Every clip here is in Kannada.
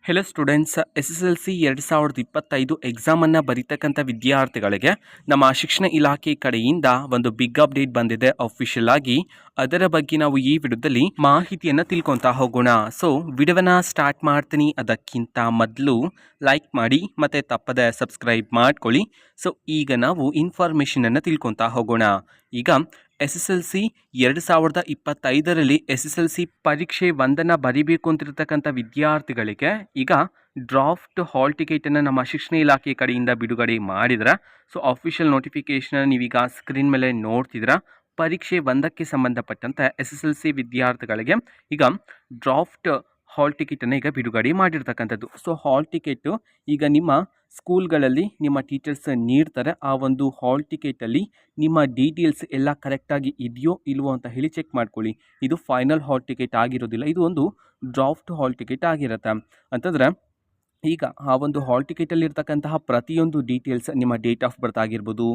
ಹೆಲೋ ಸ್ಟೂಡೆಂಟ್ಸ್, SSLC 2025 ಎಕ್ಸಾಮನ್ನು ಬರೀತಕ್ಕಂಥ ವಿದ್ಯಾರ್ಥಿಗಳಿಗೆ ನಮ್ಮ ಶಿಕ್ಷಣ ಇಲಾಖೆ ಕಡೆಯಿಂದ ಒಂದು ಬಿಗ್ ಅಪ್ಡೇಟ್ ಬಂದಿದೆ ಅಫಿಷಿಯಲ್ ಆಗಿ. ಅದರ ಬಗ್ಗೆ ನಾವು ಈ ವಿಡಿಯೋದಲ್ಲಿ ಮಾಹಿತಿಯನ್ನು ತಿಳ್ಕೊತಾ ಹೋಗೋಣ. ಸೊ ವಿಡಿಯೋವನ್ನು ಸ್ಟಾರ್ಟ್ ಮಾಡ್ತೀನಿ. ಅದಕ್ಕಿಂತ ಮೊದಲು ಲೈಕ್ ಮಾಡಿ ಮತ್ತು ತಪ್ಪದೆ ಸಬ್ಸ್ಕ್ರೈಬ್ ಮಾಡ್ಕೊಳ್ಳಿ. ಸೊ ಈಗ ನಾವು ಇನ್ಫಾರ್ಮೇಷನನ್ನು ತಿಳ್ಕೊತಾ ಹೋಗೋಣ. ಈಗ SSLC 2025ರಲ್ಲಿ SSLC ಪರೀಕ್ಷೆ 1 ಬರೀಬೇಕು ಅಂತಿರ್ತಕ್ಕಂಥ ವಿದ್ಯಾರ್ಥಿಗಳಿಗೆ ಈಗ ಡ್ರಾಫ್ಟ್ ಹಾಲ್ ಟಿಕೆಟನ್ನು ನಮ್ಮ ಶಿಕ್ಷಣ ಇಲಾಖೆ ಕಡೆಯಿಂದ ಬಿಡುಗಡೆ ಮಾಡಿದ್ರೆ. ಸೊ ಅಫಿಷಿಯಲ್ ನೋಟಿಫಿಕೇಶನ್ ನೀವೀಗ ಸ್ಕ್ರೀನ್ ಮೇಲೆ ನೋಡ್ತಿದ್ದೀರಾ. ಪರೀಕ್ಷೆ 1ಕ್ಕೆ ಸಂಬಂಧಪಟ್ಟಂತೆ SSLC ವಿದ್ಯಾರ್ಥಿಗಳಿಗೆ ಈಗ ಡ್ರಾಫ್ಟ್ ಹಾಲ್ ಟಿಕೆಟನ್ನು ಈಗ ಬಿಡುಗಡೆ ಮಾಡಿರ್ತಕ್ಕಂಥದ್ದು. ಸೊ ಹಾಲ್ ಟಿಕೆಟು ಈಗ ನಿಮ್ಮ ಸ್ಕೂಲ್ಗಳಲ್ಲಿ ನಿಮ್ಮ ಟೀಚರ್ಸ್ ನೀಡ್ತಾರೆ. ಆ ಒಂದು ಹಾಲ್ ಟಿಕೆಟಲ್ಲಿ ನಿಮ್ಮ ಡೀಟೇಲ್ಸ್ ಎಲ್ಲ ಕರೆಕ್ಟಾಗಿ ಇದೆಯೋ ಇಲ್ವೋ ಅಂತ ಹೇಳಿ ಚೆಕ್ ಮಾಡ್ಕೊಳ್ಳಿ. ಇದು ಫೈನಲ್ ಹಾಲ್ ಟಿಕೆಟ್ ಆಗಿರೋದಿಲ್ಲ, ಇದು ಒಂದು ಡ್ರಾಫ್ಟ್ ಹಾಲ್ ಟಿಕೆಟ್ ಆಗಿರುತ್ತೆ. ಅಂತಂದರೆ ಈಗ ಆ ಒಂದು ಹಾಲ್ ಟಿಕೆಟಲ್ಲಿರ್ತಕ್ಕಂತಹ ಪ್ರತಿಯೊಂದು ಡೀಟೇಲ್ಸ್, ನಿಮ್ಮ ಡೇಟ್ ಆಫ್ ಬರ್ತ್ ಆಗಿರ್ಬೋದು,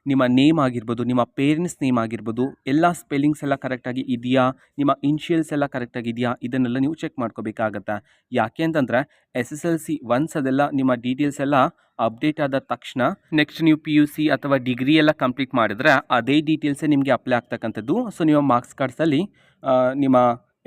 ನಿಮ್ಮ ನೇಮ್ ಆಗಿರ್ಬೋದು, ನಿಮ್ಮ ಪೇರೆಂಟ್ಸ್ ನೇಮ್ ಆಗಿರ್ಬೋದು, ಎಲ್ಲ ಸ್ಪೆಲ್ಲಿಂಗ್ಸ್ ಎಲ್ಲ ಕರೆಕ್ಟಾಗಿ ಇದೆಯಾ, ನಿಮ್ಮ ಇನ್ಷಿಯಲ್ಸ್ ಎಲ್ಲ ಕರೆಕ್ಟಾಗಿದೆಯಾ, ಇದನ್ನೆಲ್ಲ ನೀವು ಚೆಕ್ ಮಾಡ್ಕೋಬೇಕಾಗತ್ತೆ. ಯಾಕೆ ಅಂತಂದರೆ SSLC ಒನ್ಸ್ ಅದೆಲ್ಲ ನಿಮ್ಮ ಡೀಟೇಲ್ಸ್ ಎಲ್ಲ ಅಪ್ಡೇಟ್ ಆದ ತಕ್ಷಣ ನೆಕ್ಸ್ಟ್ ನೀವು PUC ಅಥವಾ ಡಿಗ್ರಿ ಎಲ್ಲ ಕಂಪ್ಲೀಟ್ ಮಾಡಿದ್ರೆ ಅದೇ ಡೀಟೇಲ್ಸೇ ನಿಮಗೆ ಅಪ್ಲೈ ಆಗ್ತಕ್ಕಂಥದ್ದು. ಸೊ ನಿಮ್ಮ ಮಾರ್ಕ್ಸ್ ಕಾರ್ಡ್ಸಲ್ಲಿ ನಿಮ್ಮ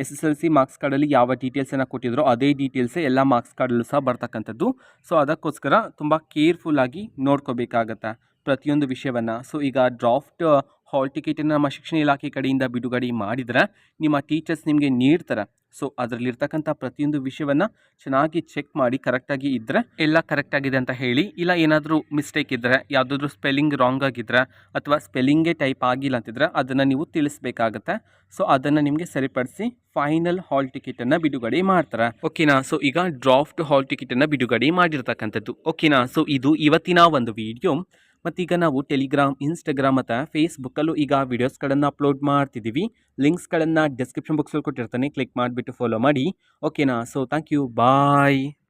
SSLC ಮಾರ್ಕ್ಸ್ ಕಾರ್ಡಲ್ಲಿ ಯಾವ ಡೀಟೇಲ್ಸನ್ನು ಕೊಟ್ಟಿದ್ರೋ ಅದೇ ಡೀಟೇಲ್ಸೇ ಎಲ್ಲ ಮಾರ್ಕ್ಸ್ ಕಾರ್ಡಲ್ಲೂ ಸಹ ಬರ್ತಕ್ಕಂಥದ್ದು. ಸೊ ಅದಕ್ಕೋಸ್ಕರ ತುಂಬ ಕೇರ್ಫುಲ್ಲಾಗಿ ನೋಡ್ಕೋಬೇಕಾಗತ್ತೆ ಪ್ರತಿಯೊಂದು ವಿಷಯವನ್ನು. ಸೊ ಈಗ ಡ್ರಾಫ್ಟ್ ಹಾಲ್ ಟಿಕೆಟನ್ನು ನಮ್ಮ ಶಿಕ್ಷಣ ಇಲಾಖೆ ಕಡೆಯಿಂದ ಬಿಡುಗಡೆ ಮಾಡಿದರೆ ನಿಮ್ಮ ಟೀಚರ್ಸ್ ನಿಮಗೆ ನೀಡ್ತಾರೆ. ಸೊ ಅದರಲ್ಲಿರ್ತಕ್ಕಂಥ ಪ್ರತಿಯೊಂದು ವಿಷಯವನ್ನು ಚೆನ್ನಾಗಿ ಚೆಕ್ ಮಾಡಿ ಕರೆಕ್ಟಾಗಿ ಇದ್ದರೆ ಎಲ್ಲ ಕರೆಕ್ಟಾಗಿದೆ ಅಂತ ಹೇಳಿ. ಇಲ್ಲ ಏನಾದರೂ ಮಿಸ್ಟೇಕ್ ಇದ್ದರೆ, ಯಾವುದಾದ್ರೂ ಸ್ಪೆಲ್ಲಿಂಗ್ ರಾಂಗ್ ಆಗಿದ್ದರೆ ಅಥವಾ ಸ್ಪೆಲ್ಲಿಂಗೇ ಟೈಪ್ ಆಗಿಲ್ಲ ಅಂತಿದ್ರೆ ಅದನ್ನು ನೀವು ತಿಳಿಸ್ಬೇಕಾಗತ್ತೆ. ಸೊ ಅದನ್ನು ನಿಮಗೆ ಸರಿಪಡಿಸಿ ಫೈನಲ್ ಹಾಲ್ ಟಿಕೆಟನ್ನು ಬಿಡುಗಡೆ ಮಾಡ್ತಾರೆ. ಓಕೆನಾ? ಸೊ ಈಗ ಡ್ರಾಫ್ಟ್ ಹಾಲ್ ಟಿಕೆಟನ್ನು ಬಿಡುಗಡೆ ಮಾಡಿರ್ತಕ್ಕಂಥದ್ದು. ಓಕೆನಾ? ಸೊ ಇದು ಇವತ್ತಿನ ಒಂದು ವಿಡಿಯೋ. ಮತ್ತೀಗ ನಾವು ಟೆಲಿಗ್ರಾಮ್, ಇನ್ಸ್ಟಾಗ್ರಾಮ್ ಮತ್ತು ಫೇಸ್ಬುಕ್ಕಲ್ಲೂ ಈಗ ವೀಡಿಯೋಸ್ಗಳನ್ನು ಅಪ್ಲೋಡ್ ಮಾಡ್ತಿದ್ದೀವಿ. ಲಿಂಕ್ಸ್ಗಳನ್ನು ಡಿಸ್ಕ್ರಿಪ್ಷನ್ ಬಾಕ್ಸಲ್ಲಿ ಕೊಟ್ಟಿರ್ತಾನೆ, ಕ್ಲಿಕ್ ಮಾಡಿಬಿಟ್ಟು ಫಾಲೋ ಮಾಡಿ. ಓಕೆನಾ? So thank you, bye.